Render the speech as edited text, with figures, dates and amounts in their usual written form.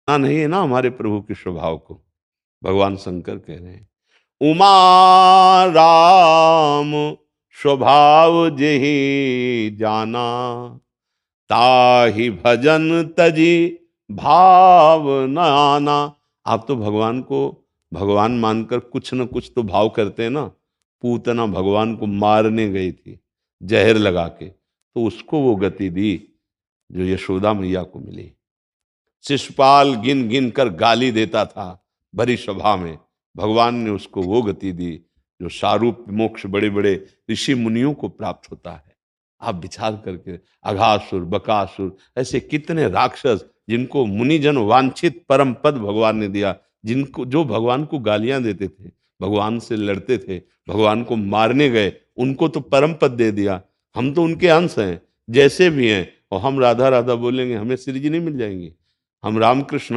ना नहीं है ना हमारे प्रभु के स्वभाव को। भगवान शंकर कह रहे हैं, उमा राम स्वभाव जेहि जाना, ताहि भजन तजी भाव न आना। आप तो भगवान को भगवान मानकर कुछ न कुछ तो भाव करते हैं ना। पूतना भगवान को मारने गई थी जहर लगा के, तो उसको वो गति दी जो यशोदा मैया को मिली। शिशुपाल गिन गिन कर गाली देता था भरी सभा में, भगवान ने उसको वो गति दी जो शारूप मोक्ष बड़े बड़े ऋषि मुनियों को प्राप्त होता है। आप विचार करके, अघासुर, बकासुर, ऐसे कितने राक्षस जिनको मुनिजन वांछित परम पद भगवान ने दिया, जिनको जो भगवान को गालियां देते थे, भगवान से लड़ते थे, भगवान को मारने गए, उनको तो परम पद दे दिया। हम तो उनके अंश हैं, जैसे भी हैं, और हम राधा राधा बोलेंगे हमें श्री जी नहीं मिल जाएंगे। हम रामकृष्ण